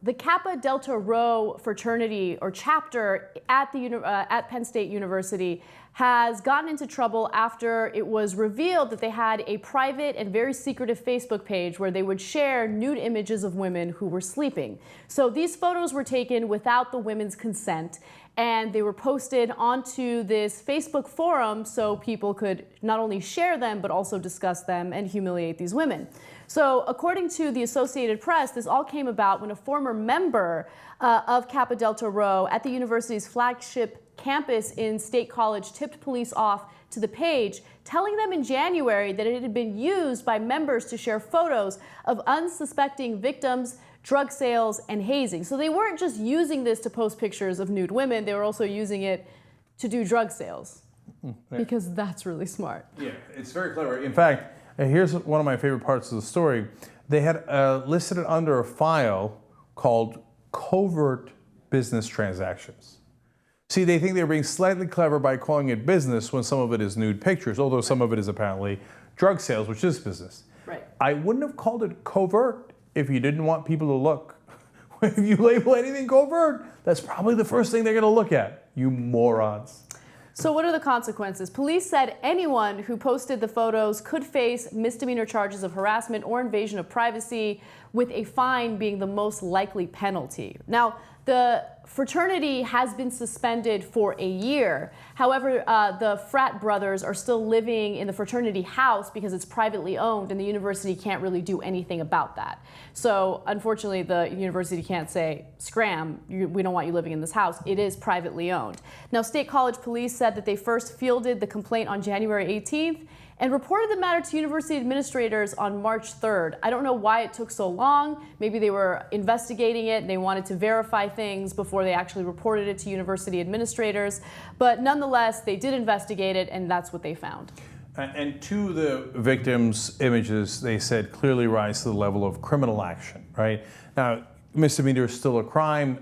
The Kappa Delta Rho fraternity or chapter at Penn State University has gotten into trouble after it was revealed that they had a private and very secretive Facebook page where they would share nude images of women who were sleeping. So these photos were taken without the women's consent, and they were posted onto this Facebook forum so people could not only share them but also discuss them and humiliate these women. So according to the Associated Press, this all came about when a former member of Kappa Delta Rho at the university's flagship campus in State College tipped police off to the page, telling them in January that it had been used by members to share photos of unsuspecting victims, drug sales, and hazing. So they weren't just using this to post pictures of nude women, they were also using it to do drug sales. Because that's really smart. Yeah, it's very clever. In fact, here's one of my favorite parts of the story. They had listed it under a file called covert business transactions. See, they think they're being slightly clever by calling it business when some of it is nude pictures, although some of it is apparently drug sales, which is business. Right. I wouldn't have called it covert if you didn't want people to look. If you label anything covert, that's probably the first thing they're going to look at. You morons. So what are the consequences? Police said anyone who posted the photos could face misdemeanor charges of harassment or invasion of privacy, with a fine being the most likely penalty. Now, the fraternity has been suspended for a year. However, the Frat brothers are still living in the fraternity house because it's privately owned and the university can't really do anything about that. So unfortunately, the university can't say, scram, we don't want you living in this house. It is privately owned. Now, State College police said that they first fielded the complaint on January 18th and reported the matter to university administrators on March 3rd. I don't know why it took so long. Maybe they were investigating it and they wanted to verify things before they actually reported it to university administrators. But nonetheless, they did investigate it, and that's what they found. And to the victims' images, they said clearly rise to the level of criminal action, right? Now, misdemeanor is still a crime,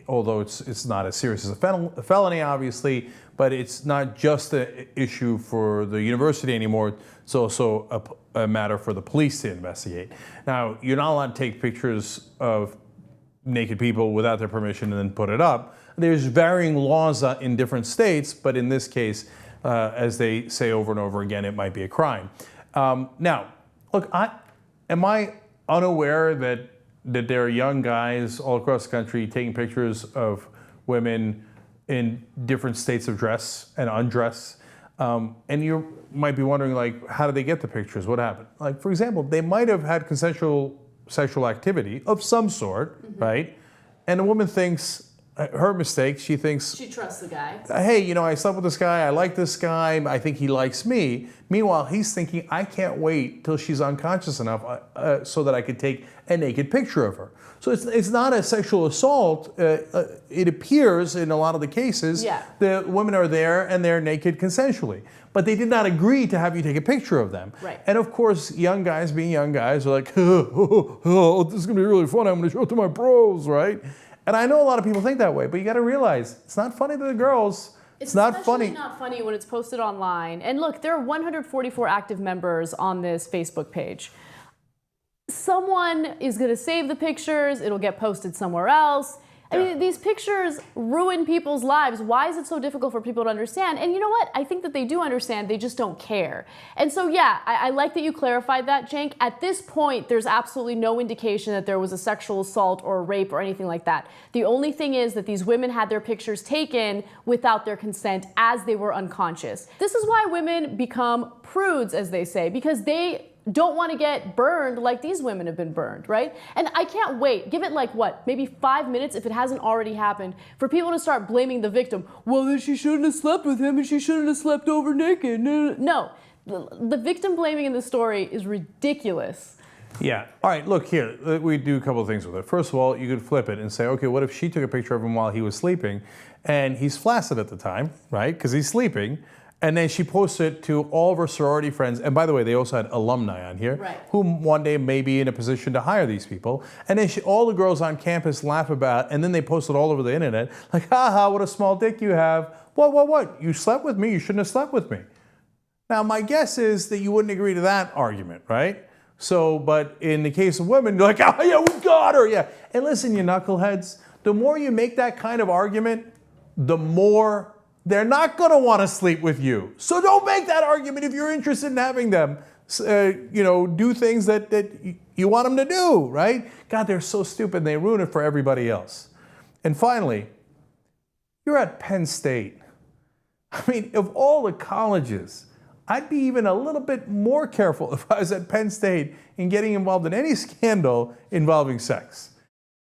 although it's not as serious as a felony, obviously, but it's not just an issue for the university anymore. It's also a matter for the police to investigate. Now, you're not allowed to take pictures of naked people without their permission and then put it up. There's varying laws in different states, but in this case, as they say over and over again, it might be a crime. Now, look, am I unaware that there are young guys all across the country taking pictures of women in different states of dress and undress? And you might be wondering, like, how did they get the pictures? What happened? Like, for example, they might have had consensual sexual activity of some sort, right? And the woman thinks, her mistake, she thinks... She trusts the guy. Hey, you know, I slept with this guy, I like this guy, I think he likes me. Meanwhile, he's thinking, I can't wait till she's unconscious enough so that I could take a naked picture of her. So it's not a sexual assault. It appears in a lot of the cases, the women are there and they're naked consensually. But they did not agree to have you take a picture of them. Right. And of course, young guys being young guys are like, oh, this is going to be really fun, I'm going to show it to my bros, right? And I know a lot of people think that way, but you got to realize it's not funny to the girls. It's not funny. It's not funny when it's posted online. And look, there are 144 active members on this Facebook page. Someone is going to save the pictures. It'll get posted somewhere else. I mean, these pictures ruin people's lives. Why is it so difficult for people to understand? And you know what? I think that they do understand. They just don't care. And so, yeah, I like that you clarified that, Cenk. At this point, there's absolutely no indication that there was a sexual assault or a rape or anything like that. The only thing is that these women had their pictures taken without their consent as they were unconscious. This is why women become prudes, as they say, because they don't want to get burned like these women have been burned, right? And I can't wait. Give it like what, maybe 5 minutes if it hasn't already happened, for people to start blaming the victim. Well, then she shouldn't have slept with him and she shouldn't have slept over naked. No, the victim blaming in the story is ridiculous. Yeah. All right, look here. We do a couple of things with it. First of all, you could flip it and say, okay, what if she took a picture of him while he was sleeping and he's flaccid at the time, right? Because he's sleeping. And then she posted it to all of her sorority friends. And by the way, they also had alumni on here, who one day may be in a position to hire these people. And then all the girls on campus laugh about, and then they post it all over the internet, like, haha, what a small dick you have. What? You slept with me, you shouldn't have slept with me. Now, my guess is that you wouldn't agree to that argument, right? So, but in the case of women, they're like, oh yeah, we got her, yeah. And listen, you knuckleheads, the more you make that kind of argument, the more they're not gonna wanna sleep with you. So don't make that argument if you're interested in having them, do things that you want them to do, right? God, they're so stupid, they ruin it for everybody else. And finally, you're at Penn State. I mean, of all the colleges, I'd be even a little bit more careful if I was at Penn State in getting involved in any scandal involving sex.